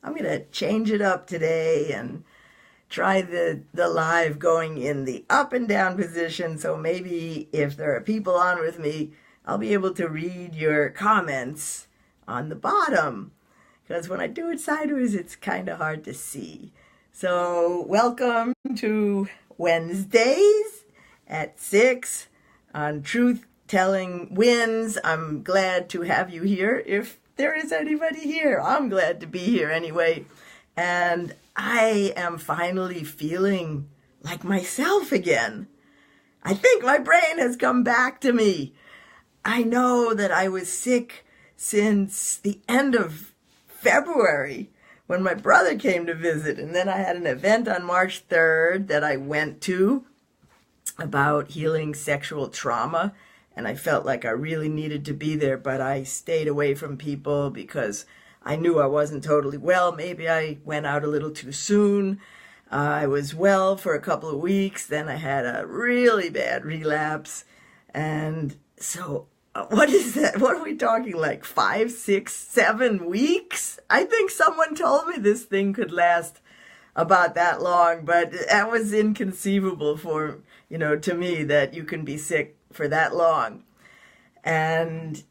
I'm going to change it up today and try the live going in the up and down position. So maybe if there are people on with me, I'll be able to read your comments on the bottom. Because when I do it sideways, it's kind of hard to see. So welcome to Wednesdays at 6 on Truth Telling Wins. I'm glad to have you here. If there is anybody here, I'm glad to be here anyway. And I am finally feeling like myself again. I think my brain has come back to me. I know that I was sick since the end of February when my brother came to visit. And then I had an event on March 3rd that I went to about healing sexual trauma. And I felt like I really needed to be there, but I stayed away from people because I knew I wasn't totally well. Maybe I went out a little too soon. I was well for a couple of weeks. Then I had a really bad relapse. And so what is that? What are we talking, like 5, 6, 7 weeks? I think someone told me this thing could last about that long, but that was inconceivable for, to me, that you can be sick for that long. And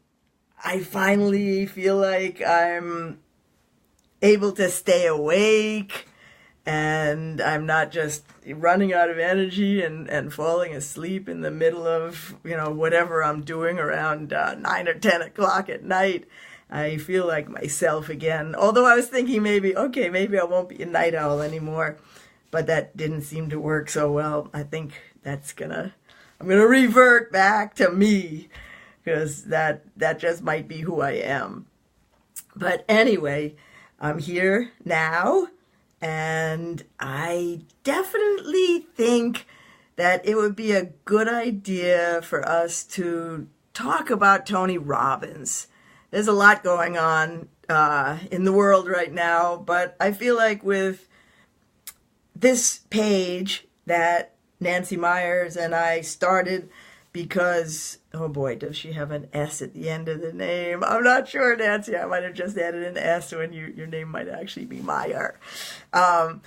I finally feel like I'm able to stay awake and I'm not just running out of energy and falling asleep in the middle of, whatever I'm doing around 9 or 10 o'clock at night. I feel like myself again. Although I was thinking maybe I won't be a night owl anymore, but that didn't seem to work so well. I think I'm gonna revert back to me, because that just might be who I am. But anyway, I'm here now, and I definitely think that it would be a good idea for us to talk about Tony Robbins. There's a lot going on in the world right now, but I feel like with this page that Nancy Myers and I started, because, oh boy, does she have an S at the end of the name? I'm not sure, Nancy. I might have just added an S when your name might actually be Meyer.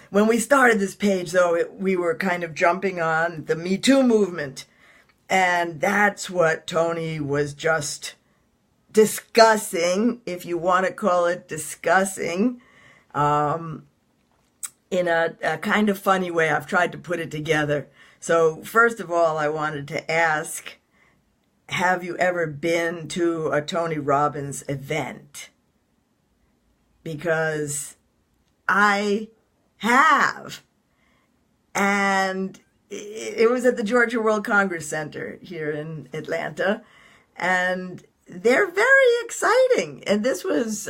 When we started this page, though, we were kind of jumping on the Me Too movement. And that's what Tony was just discussing, if you want to call it discussing, in a kind of funny way. I've tried to put it together. So first of all, I wanted to ask, have you ever been to a Tony Robbins event? Because I have. And it was at the Georgia World Congress Center here in Atlanta. And they're very exciting. And this was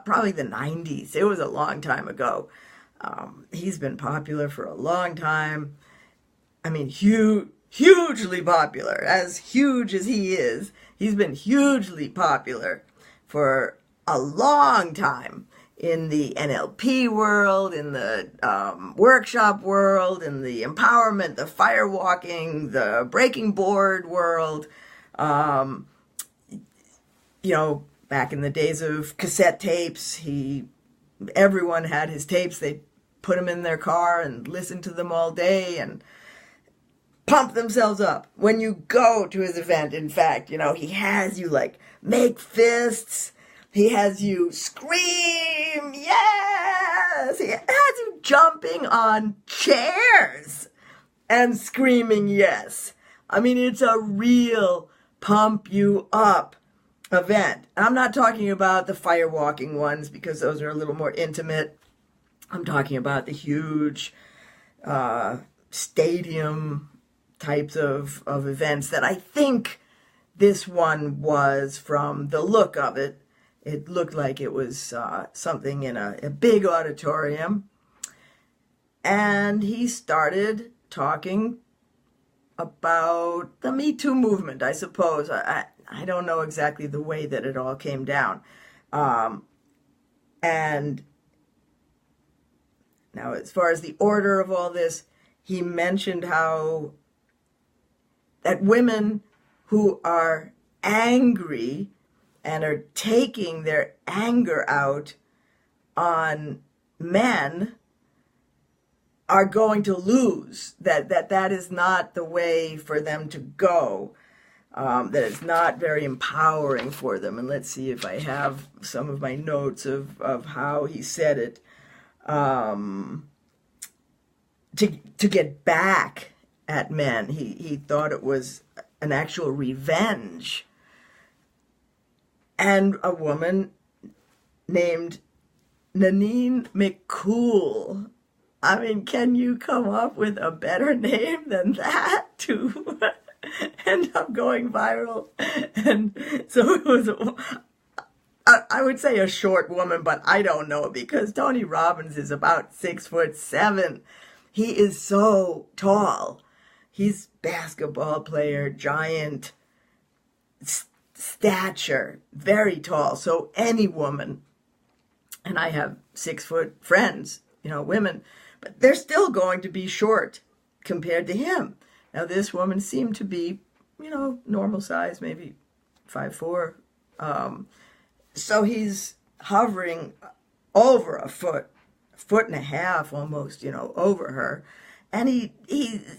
probably the 90s. It was a long time ago. He's been popular for a long time. I mean, hugely popular. As huge as he is, he's been hugely popular for a long time in the NLP world, in the workshop world, in the empowerment, the firewalking, the breaking board world. Back in the days of cassette tapes, everyone had his tapes. They put them in their car and listened to them all day and pump themselves up. When you go to his event, in fact, he has you make fists. He has you scream, yes! He has you jumping on chairs and screaming yes. I mean, it's a real pump you up event. I'm not talking about the firewalking ones, because those are a little more intimate. I'm talking about the huge stadium types of events that I think this one was. From the look of it. It looked like it was something in a big auditorium. And he started talking about the Me Too movement, I suppose. I don't know exactly the way that it all came down. And now, as far as the order of all this, he mentioned how that women who are angry and are taking their anger out on men are going to lose, that is not the way for them to go, that it's not very empowering for them. And let's see if I have some of my notes of how he said it. To get back at men, he thought it was an actual revenge. And a woman named Nanine McCool. I mean, can you come up with a better name than that to end up going viral? And so it was, I would say a short woman, but I don't know, because Tony Robbins is about 6'7". He is so tall. He's basketball player, giant stature, very tall. So any woman, and I have 6-foot friends, women, but they're still going to be short compared to him. Now, this woman seemed to be, normal size, maybe 5'4". So he's hovering over a foot and a half almost, over her. And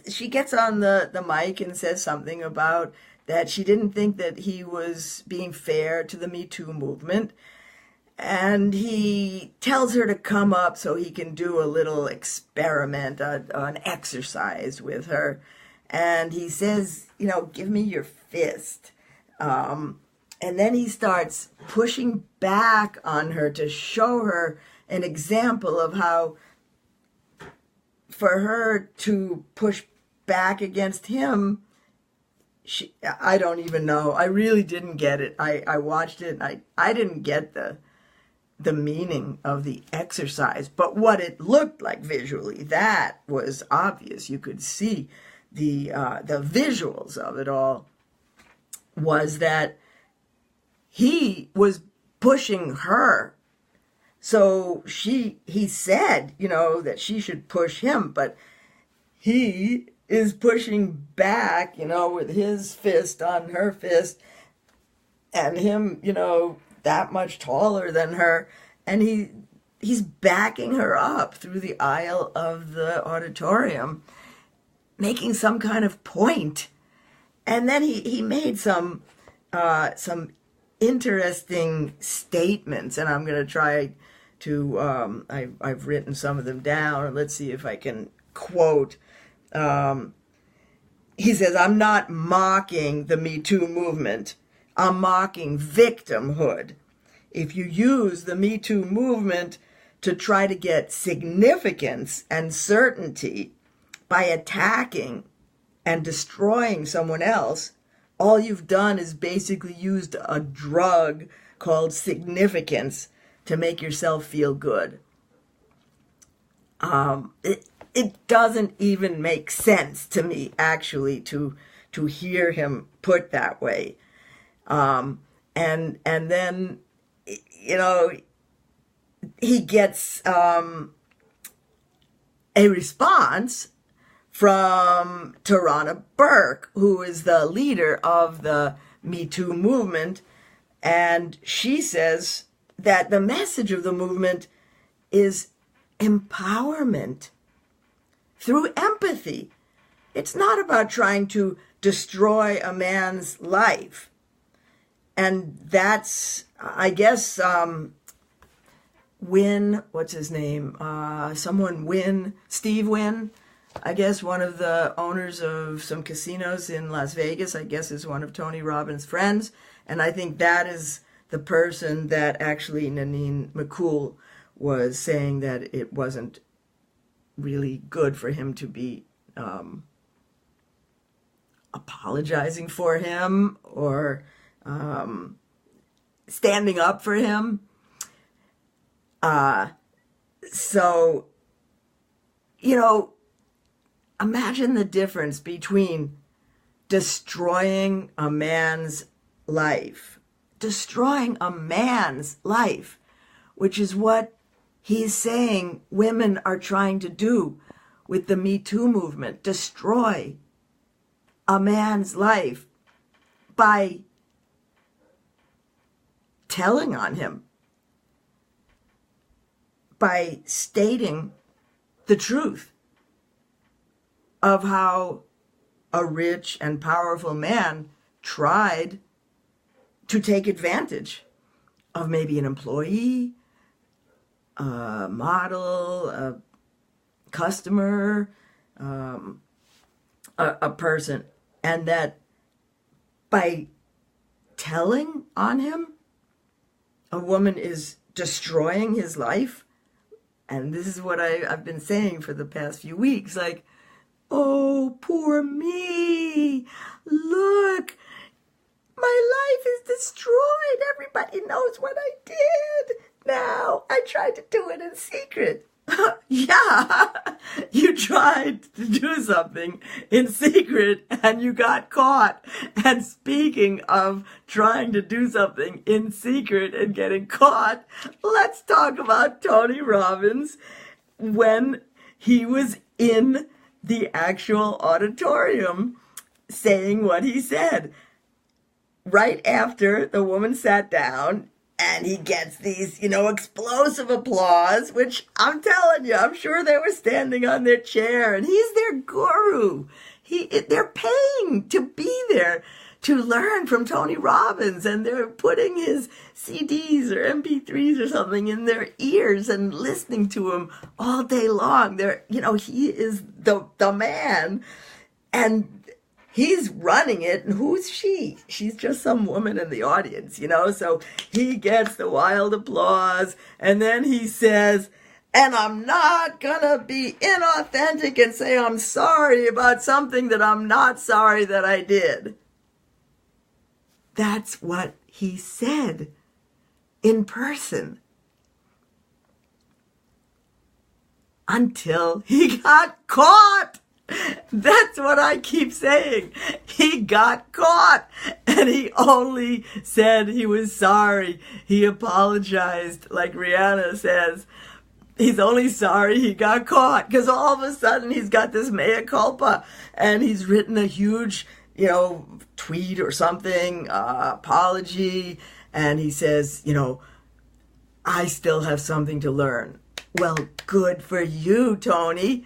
she gets on the mic and says something about that she didn't think that he was being fair to the Me Too movement. And he tells her to come up so he can do a little experiment, an exercise with her. And he says, give me your fist. And then he starts pushing back on her to show her an example of how for her to push back against him, I don't even know. I really didn't get it. I watched it and I didn't get the meaning of the exercise, but what it looked like visually, that was obvious. You could see the visuals of it all, was that he was pushing her. So he said, that she should push him, but he is pushing back, with his fist on her fist, and him, that much taller than her, and he's backing her up through the aisle of the auditorium, making some kind of point. And then he made some interesting statements, and I'm going to try to, I've written some of them down. Let's see if I can quote. He says, "I'm not mocking the Me Too movement. I'm mocking victimhood. If you use the Me Too movement to try to get significance and certainty by attacking and destroying someone else, all you've done is basically used a drug called significance to make yourself feel good." It doesn't even make sense to me, actually, to hear him put that way. And then, he gets a response from Tarana Burke, who is the leader of the Me Too movement, and she says that the message of the movement is empowerment through empathy. It's not about trying to destroy a man's life. And that's, I guess, Wynn, what's his name? Steve Wynn, I guess one of the owners of some casinos in Las Vegas, I guess is one of Tony Robbins' friends. And I think that is the person that actually Nanine McCool was saying that it wasn't really good for him to be apologizing for him or standing up for him. So, imagine the difference between destroying a man's life, which is what he's saying women are trying to do with the Me Too movement, destroy a man's life by telling on him, by stating the truth of how a rich and powerful man tried to take advantage of maybe an employee, a model, a customer, a person, and that by telling on him, a woman is destroying his life. And this is what I've been saying for the past few weeks, like, oh, poor me, look, my life is destroyed, everybody knows what I did. Now, I tried to do it in secret. Yeah, you tried to do something in secret and you got caught. And speaking of trying to do something in secret and getting caught, let's talk about Tony Robbins when he was in the actual auditorium saying what he said. Right after the woman sat down, and he gets these, explosive applause, which I'm telling you, I'm sure they were standing on their chair, and he's their guru. They're paying to be there to learn from Tony Robbins, and they're putting his CDs or MP3s or something in their ears and listening to him all day long. He is the man, and he's running it, and who's she? She's just some woman in the audience, So he gets the wild applause, and then he says, and I'm not gonna be inauthentic and say I'm sorry about something that I'm not sorry that I did. That's what he said in person. Until he got caught. That's what I keep saying. He got caught, and he only said he was sorry. He apologized, like Rihanna says. He's only sorry he got caught, because all of a sudden he's got this mea culpa, and he's written a huge, tweet or something, apology, and he says, I still have something to learn. Well, good for you, Tony.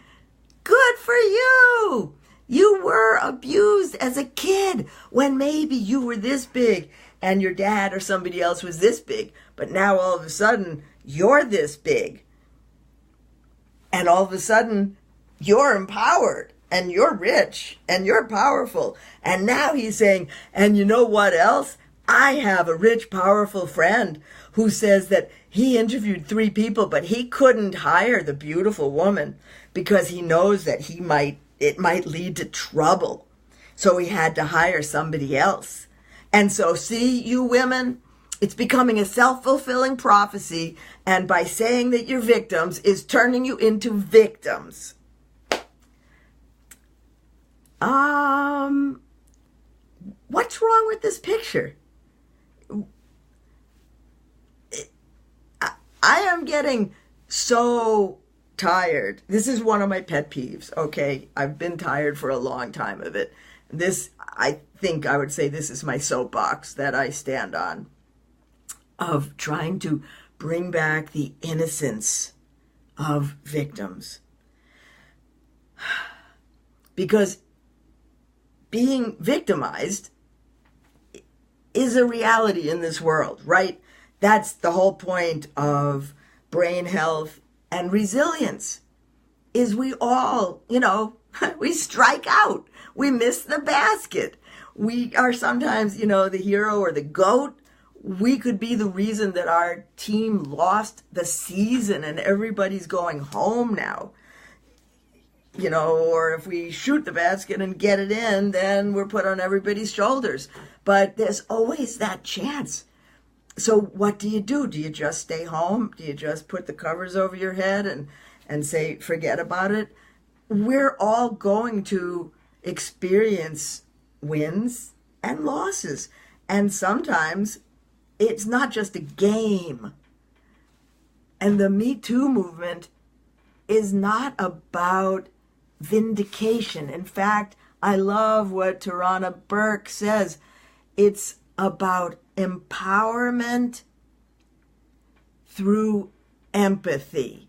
Good for you! You were abused as a kid when maybe you were this big and your dad or somebody else was this big. But now all of a sudden, you're this big. And all of a sudden, you're empowered and you're rich and you're powerful. And now he's saying, and you know what else? I have a rich, powerful friend who says that he interviewed 3 people, but he couldn't hire the beautiful woman because he knows that it might lead to trouble. So he had to hire somebody else. And so, see, you women, it's becoming a self-fulfilling prophecy. And by saying that you're victims is turning you into victims. What's wrong with this picture? I am getting so tired. This is one of my pet peeves, okay? I've been tired for a long time of it. I think I would say this is my soapbox that I stand on, of trying to bring back the innocence of victims. Because being victimized is a reality in this world, right? That's the whole point of brain health and resilience, is we all, we strike out. We miss the basket. We are sometimes, the hero or the GOAT. We could be the reason that our team lost the season and everybody's going home now. Or if we shoot the basket and get it in, then we're put on everybody's shoulders. But there's always that chance. So what do? Do you just stay home? Do you just put the covers over your head and say, forget about it? We're all going to experience wins and losses. And sometimes it's not just a game. And the Me Too movement is not about vindication. In fact, I love what Tarana Burke says. It's about empowerment through empathy.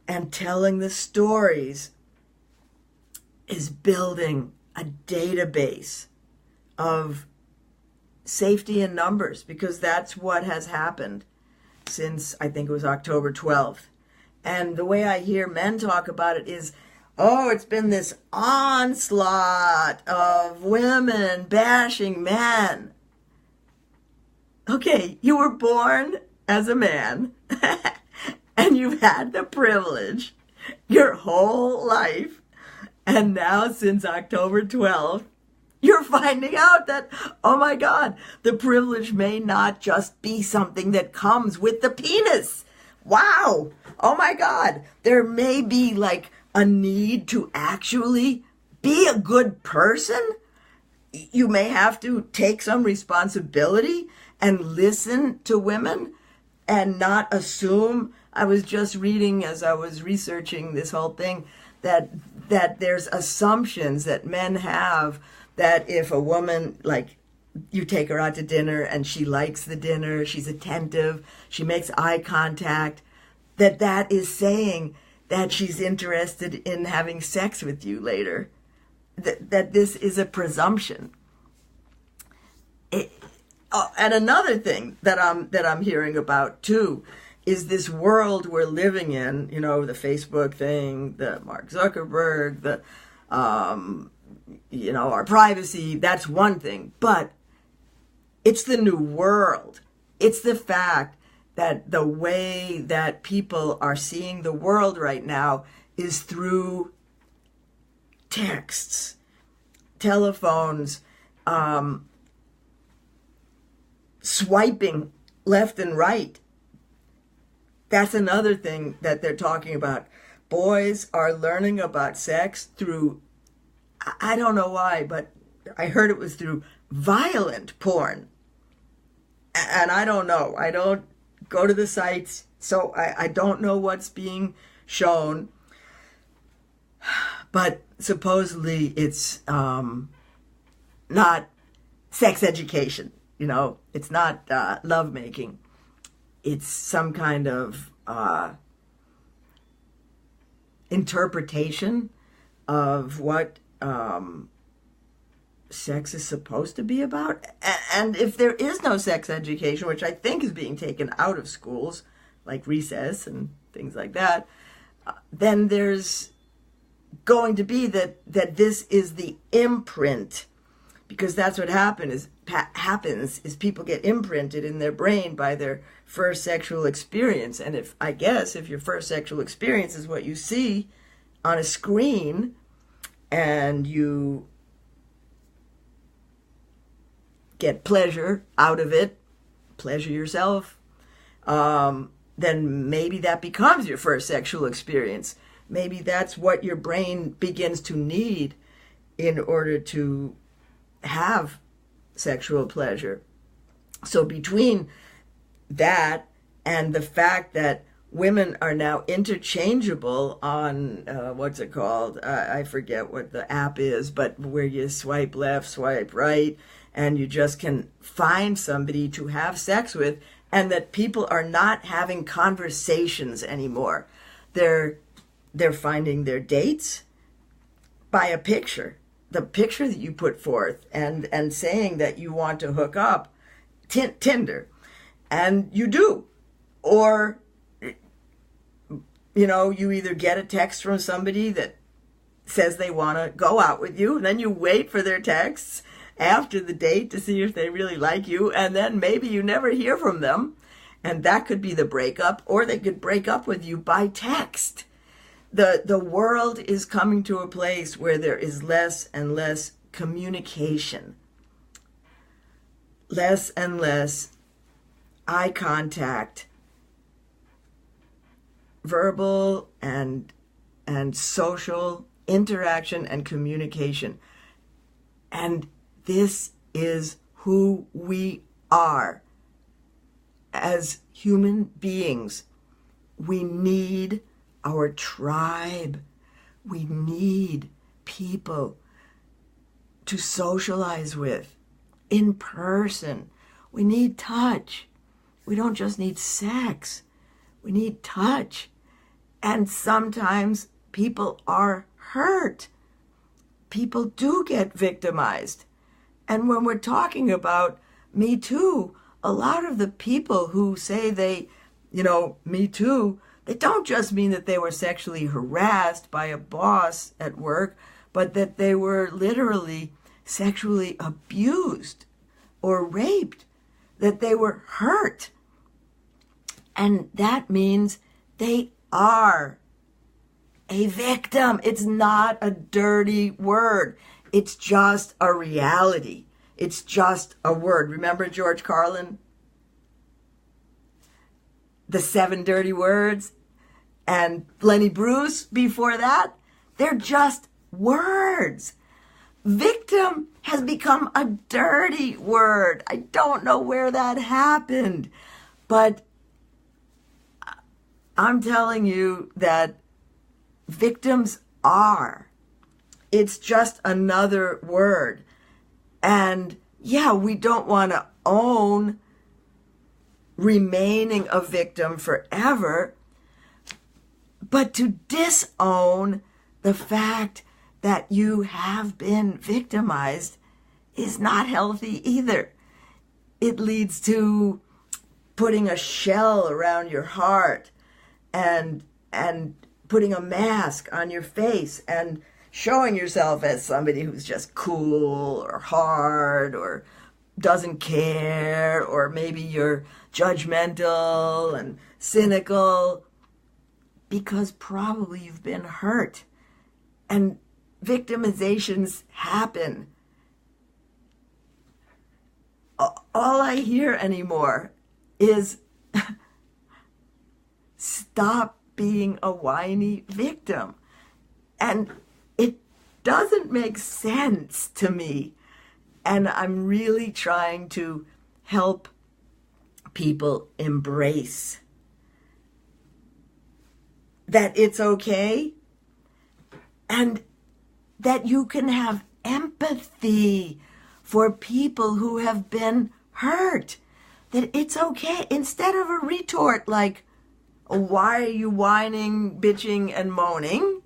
and telling the stories is building a database of safety in numbers, because that's what has happened since, I think it was October 12th. And the way I hear men talk about it is, oh, it's been this onslaught of women bashing men. Okay, you were born as a man and you've had the privilege your whole life. And now since October 12th, you're finding out that, oh my God, the privilege may not just be something that comes with the penis. Wow. Oh my God. There may be like a need to actually be a good person. You may have to take some responsibility and listen to women and not assume. I was just reading as I was researching this whole thing that there's assumptions that men have that if a woman, like, you take her out to dinner and she likes the dinner, she's attentive, she makes eye contact, that is saying that she's interested in having sex with you later. That this is a presumption. And another thing that I'm hearing about too is this world we're living in, you know, the Facebook thing, the Mark Zuckerberg, the you know, our privacy, that's one thing. But it's the new world. It's the fact that the way that people are seeing the world right now is through texts, telephones, swiping left and right. That's another thing that they're talking about. Boys are learning about sex through, I don't know why, but I heard it was through violent porn. And I don't know. I don't go to the sites, so I don't know what's being shown. But supposedly it's not sex education, you know. It's not lovemaking. It's some kind of interpretation of what sex is supposed to be about. And if there is no sex education, which I think is being taken out of schools, like recess and things like that, then there's going to be that this is the imprint, because that's what happens is people get imprinted in their brain by their first sexual experience. And if your first sexual experience is what you see on a screen, and you get pleasure out of it, pleasure yourself, then maybe that becomes your first sexual experience. Maybe that's what your brain begins to need in order to have sexual pleasure. So between that and the fact that women are now interchangeable on, what's it called? I forget what the app is, but where you swipe left, swipe right, and you just can find somebody to have sex with, and that people are not having conversations anymore. They're finding their dates by a picture, the picture that you put forth, and saying that you want to hook up, Tinder, and you do. Or, you know, you either get a text from somebody that says they want to go out with you, and then you wait for their texts after the date to see if they really like you, and then maybe you never hear from them, and that could be the breakup, or they could break up with you by text. The world is coming to a place where there is less and less communication, less and less eye contact, verbal and social interaction and communication. And this is who we are as human beings. We need our tribe. We need people to socialize with in person. We need touch. We don't just need sex. We need touch. And sometimes people are hurt. People do get victimized. And when we're talking about Me Too, a lot of the people who say they, Me Too, they don't just mean that they were sexually harassed by a boss at work, but that they were literally sexually abused or raped, that they were hurt. And that means they are a victim. It's not a dirty word. It's just a reality. It's just a word. Remember George Carlin? The 7 dirty words? And Lenny Bruce before that? They're just words. Victim has become a dirty word. I don't know where that happened, but I'm telling you that victims are. It's just another word. And yeah, we don't want to own remaining a victim forever, but to disown the fact that you have been victimized is not healthy either. It leads to putting a shell around your heart and putting a mask on your face and showing yourself as somebody who's just cool or hard or doesn't care, or maybe you're judgmental and cynical because probably you've been hurt. And victimizations happen. All I hear anymore is stop being a whiny victim. And it doesn't make sense to me. And I'm really trying to help people embrace that it's okay and that you can have empathy for people who have been hurt. That it's okay. Instead of a retort like, why are you whining, bitching, and moaning?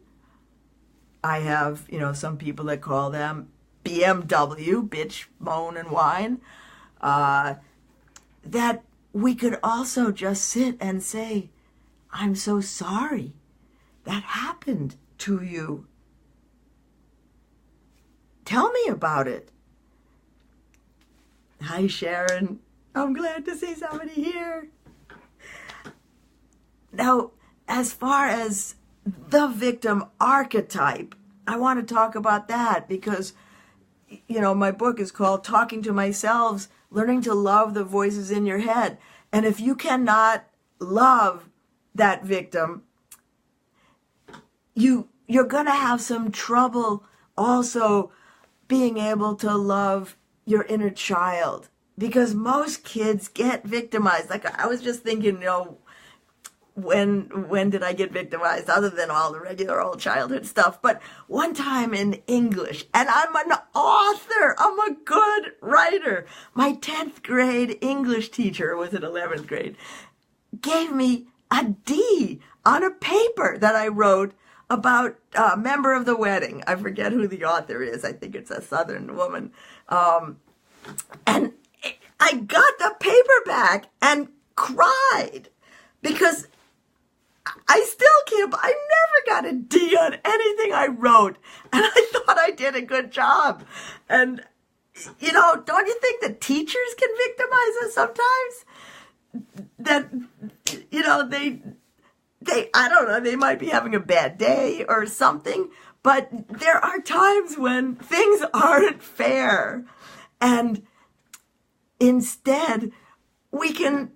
I have, some people that call them BMW, bitch, moan, and whine. That we could also just sit and say, I'm so sorry that happened to you. Tell me about it. Hi, Sharon. I'm glad to see somebody here. Now, as far as the victim archetype, I want to talk about that because, my book is called Talking to My Selves, Learning to Love the Voices in Your Head. And if you cannot love that victim, you're going to have some trouble also being able to love your inner child, because most kids get victimized. Like I was just thinking, when did I get victimized other than all the regular old childhood stuff? But one time in English, and I'm an author, I'm a good writer. My 10th grade English teacher, was it 11th grade, gave me a D on a paper that I wrote about a member of the wedding. I forget who the author is. I think it's a Southern woman. And I got the paper back and cried because I still can't, I never got a D on anything I wrote. And I thought I did a good job. And, don't you think that teachers can victimize us sometimes? That, they I don't know, they might be having a bad day or something, but there are times when things aren't fair. And instead, we can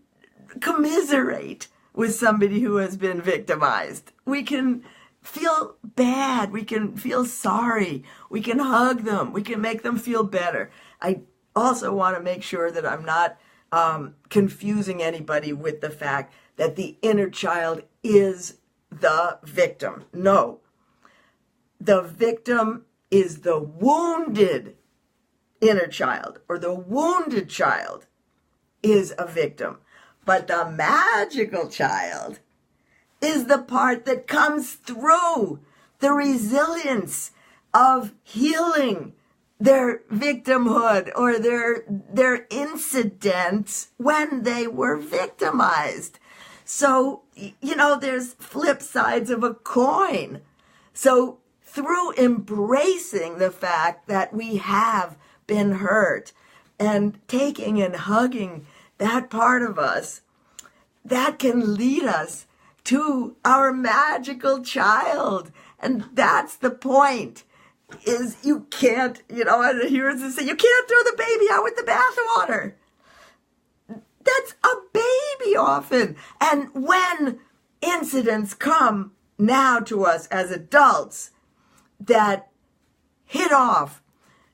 commiserate with somebody who has been victimized. We can feel bad. We can feel sorry. We can hug them. We can make them feel better. I also want to make sure that I'm not confusing anybody with the fact that the inner child is the victim. No. The victim is the wounded inner child, or the wounded child is a victim. But the magical child is the part that comes through the resilience of healing their victimhood or their incidents when they were victimized. So, there's flip sides of a coin. So through embracing the fact that we have been hurt and taking and hugging that part of us, that can lead us to our magical child. And that's the point, is you can't, and here's to say, you can't throw the baby out with the bathwater. That's a baby often. And when incidents come now to us as adults that hit off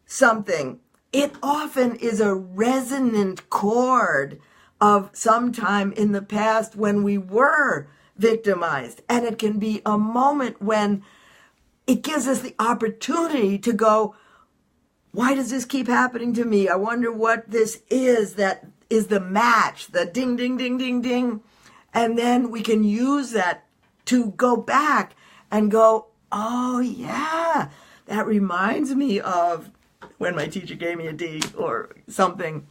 something, it often is a resonant chord of some time in the past when we were victimized. And it can be a moment when it gives us the opportunity to go, why does this keep happening to me? I wonder what this is that is the match, the ding, ding, ding, ding, ding. And then we can use that to go back and go, oh yeah, that reminds me of when my teacher gave me a D or something.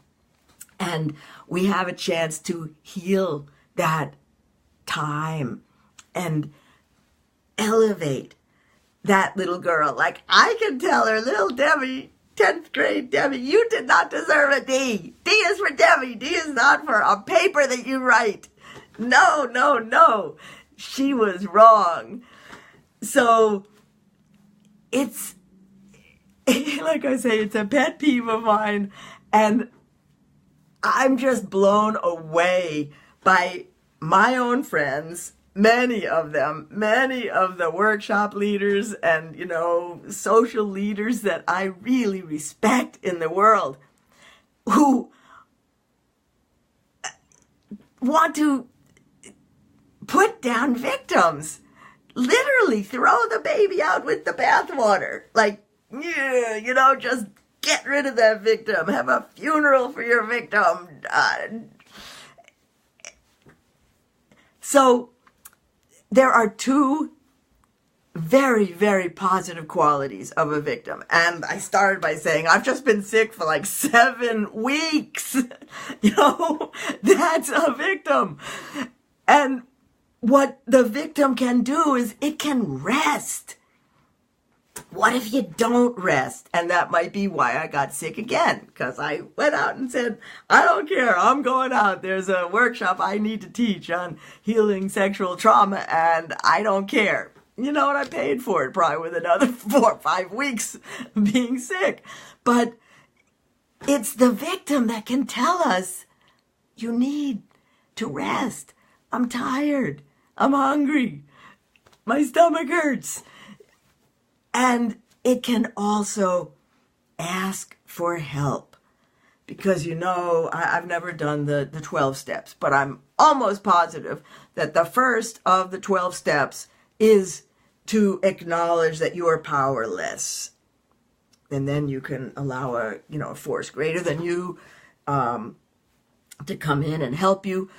And we have a chance to heal that time and elevate that little girl. Like I can tell her, little Debbie, 10th grade Debbie, you did not deserve a D. D is for Debbie. D is not for a paper that you write. No, no, no. She was wrong. So it's, like I say, it's a pet peeve of mine. And I'm just blown away by my own friends, many of them, many of the workshop leaders and, social leaders that I really respect in the world, who want to put down victims, literally throw the baby out with the bathwater. Like, just get rid of that victim, have a funeral for your victim. So there are two very, very positive qualities of a victim. And I started by saying, I've just been sick for like 7 weeks. That's a victim. And what the victim can do is it can rest. What if you don't rest? And that might be why I got sick again, because I went out and said, I don't care, I'm going out. There's a workshop I need to teach on healing sexual trauma, and I don't care. And I paid for it probably with another 4 or 5 weeks being sick. But it's the victim that can tell us, you need to rest. I'm tired. I'm hungry. My stomach hurts. And it can also ask for help. Because, I've never done the 12 steps, but I'm almost positive that the first of the 12 steps is to acknowledge that you are powerless. And then you can allow a force greater than you to come in and help you.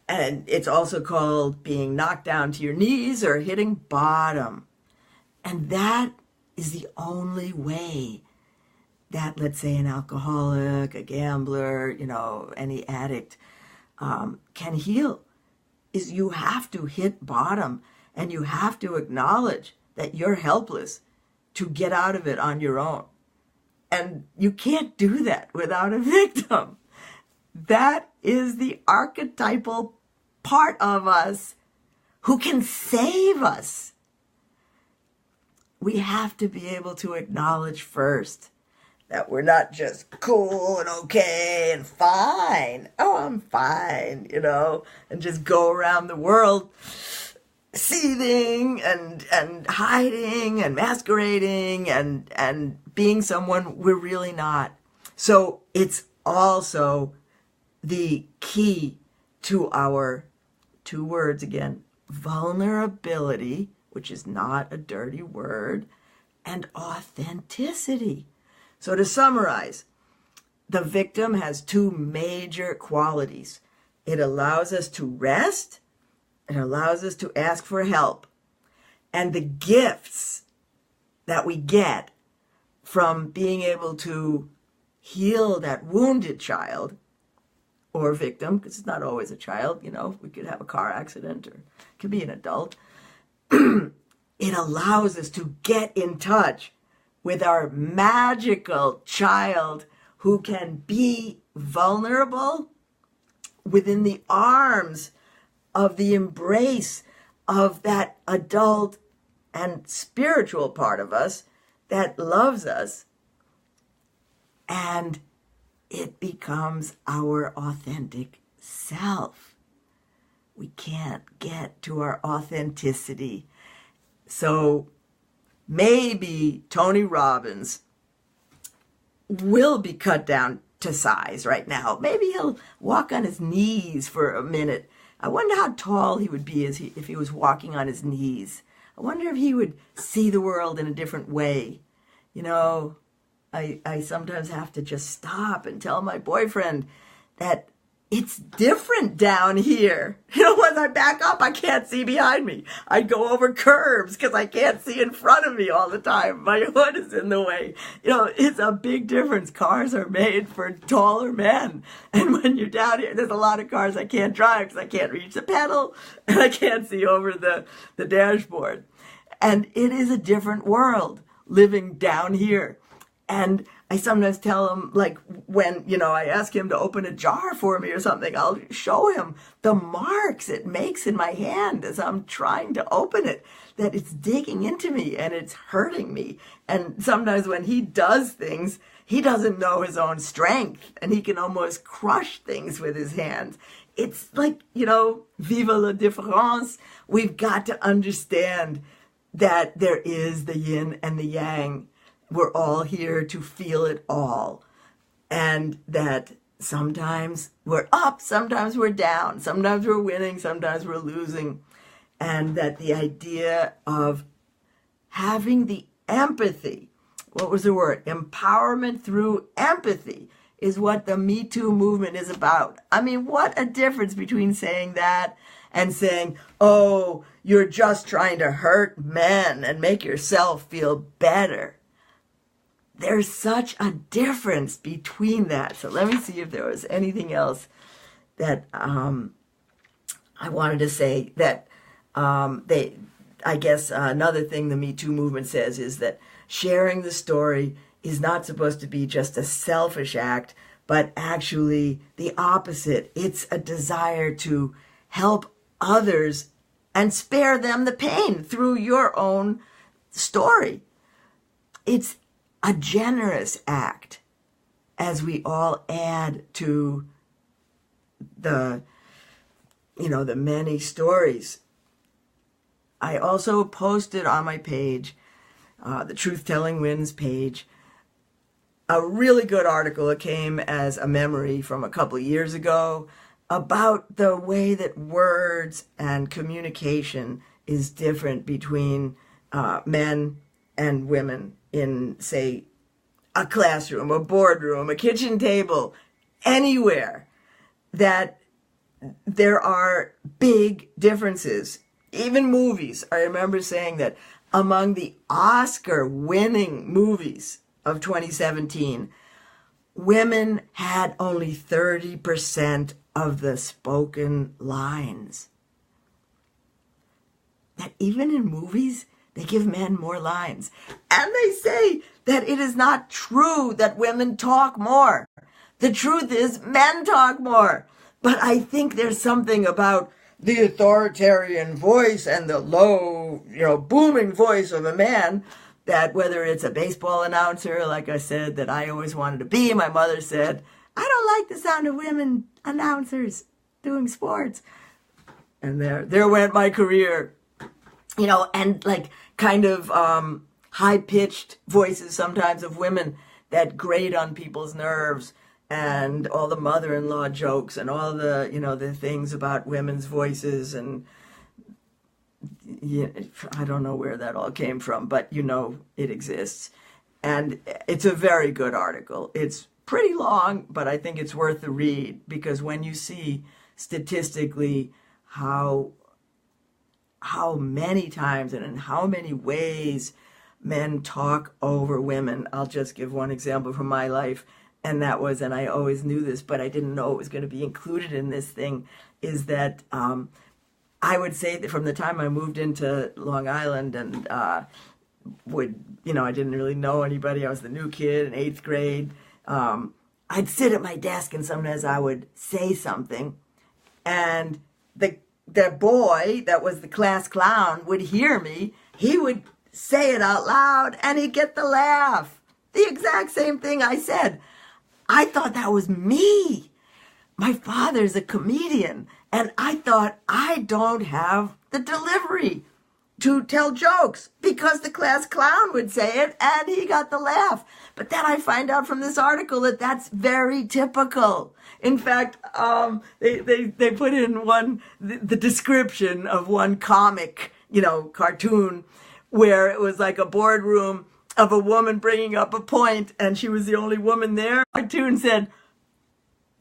And it's also called being knocked down to your knees or hitting bottom. And that is the only way that, let's say, an alcoholic, a gambler, any addict can heal, is you have to hit bottom and you have to acknowledge that you're helpless to get out of it on your own. And you can't do that without a victim. That is the archetypal part of us who can save us. We have to be able to acknowledge first that we're not just cool and okay and fine. Oh, I'm fine, and just go around the world seething and hiding and masquerading and being someone we're really not. So it's also the key to our 2 words again, vulnerability, which is not a dirty word, and authenticity. So to summarize, the victim has 2 major qualities. It allows us to rest It allows us to ask for help. And the gifts that we get from being able to heal that wounded child or victim, because it's not always a child, we could have a car accident or it could be an adult. It allows us to get in touch with our magical child who can be vulnerable within the arms of the embrace of that adult and spiritual part of us that loves us, and it becomes our authentic self. We can't get to our authenticity. So maybe Tony Robbins will be cut down to size right now. Maybe he'll walk on his knees for a minute. I wonder how tall he would be if he was walking on his knees. I wonder if he would see the world in a different way. I sometimes have to just stop and tell my boyfriend that it's different down here. Once I back up, I can't see behind me. I go over curbs because I can't see in front of me all the time. My hood is in the way. It's a big difference. Cars are made for taller men. And when you're down here, there's a lot of cars I can't drive because I can't reach the pedal and I can't see over the dashboard. And it is a different world living down here. And I sometimes tell him, like, when, I ask him to open a jar for me or something, I'll show him the marks it makes in my hand as I'm trying to open it, that it's digging into me and it's hurting me. And sometimes when he does things, he doesn't know his own strength and he can almost crush things with his hands. It's like, vive la différence. We've got to understand that there is the yin and the yang. We're all here to feel it all. And that sometimes we're up, sometimes we're down, sometimes we're winning, sometimes we're losing. And that the idea of having the empathy, what was the word? Empowerment through empathy is what the Me Too movement is about. I mean, what a difference between saying that and saying, oh, you're just trying to hurt men and make yourself feel better. There's such a difference between that. So let me see if there was anything else that I wanted to say. That I guess another thing the Me Too movement says is that sharing the story is not supposed to be just a selfish act, but actually the opposite. It's a desire to help others and spare them the pain through your own story. It's a generous act as we all add to the many stories. I also posted on my page, the Truth Telling Wins page, a really good article. It came as a memory from a couple of years ago about the way that words and communication is different between men and women in, say, a classroom, a boardroom, a kitchen table, anywhere, that there are big differences. Even movies. I remember saying that among the Oscar-winning movies of 2017, women had only 30% of the spoken lines. That even in movies, they give men more lines. And they say that it is not true that women talk more. The truth is men talk more. But I think there's something about the authoritarian voice and the low, booming voice of a man that, whether it's a baseball announcer, like I said, that I always wanted to be, my mother said, I don't like the sound of women announcers doing sports. And there went my career. And like kind of high-pitched voices sometimes of women that grate on people's nerves, and all the mother-in-law jokes and all the, the things about women's voices. And I don't know where that all came from, but it exists. And it's a very good article. It's pretty long, but I think it's worth the read, because when you see statistically how how many times and in how many ways men talk over women. I'll just give one example from my life, and that was, and I always knew this, but I didn't know it was going to be included in this thing, is that I would say that from the time I moved into Long Island and I didn't really know anybody. I was the new kid in 8th grade. I'd sit at my desk and sometimes I would say something, and the boy that was the class clown would hear me. He would say it out loud and he'd get the laugh. The exact same thing I said. I thought that was me. My father's a comedian, and I thought I don't have the delivery to tell jokes because the class clown would say it and he got the laugh. But then I find out from this article that that's very typical. In fact, they put in the description of one comic, cartoon, where it was like a boardroom of a woman bringing up a point and she was the only woman there. Cartoon said,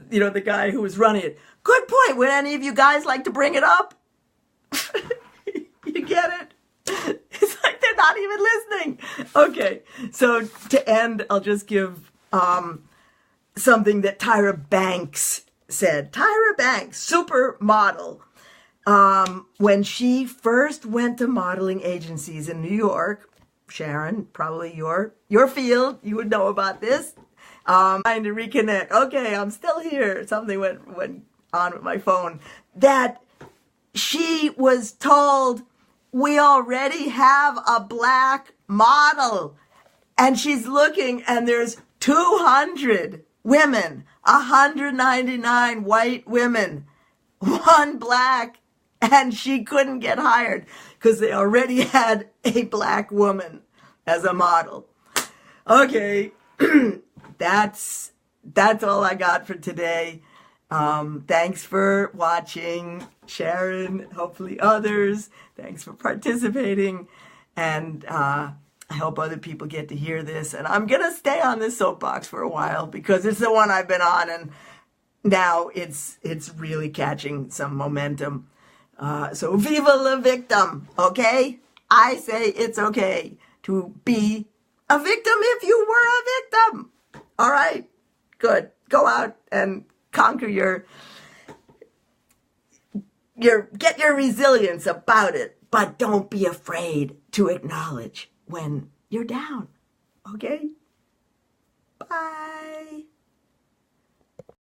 the guy who was running it, "Good point. Would any of you guys like to bring it up?" You get it? It's like they're not even listening. Okay, so to end, I'll just give something that Tyra Banks said. Tyra Banks, supermodel. When she first went to modeling agencies in New York, Sharon, probably your field, you would know about this. Trying to reconnect. Okay, I'm still here. Something went on with my phone. That she was told, "We already have a black model." And she's looking and there's 200 women, 199 white women, 1 black, and she couldn't get hired because they already had a black woman as a model. Okay, that's all I got for today. Thanks for watching, Sharon, hopefully others. Thanks for participating, and I hope other people get to hear this. And I'm gonna stay on this soapbox for a while because it's the one I've been on, and now it's really catching some momentum. So viva la victim, okay? I say it's okay to be a victim if you were a victim. All right, good. Go out and conquer get your resilience about it, but don't be afraid to acknowledge when you're down. Okay? Bye.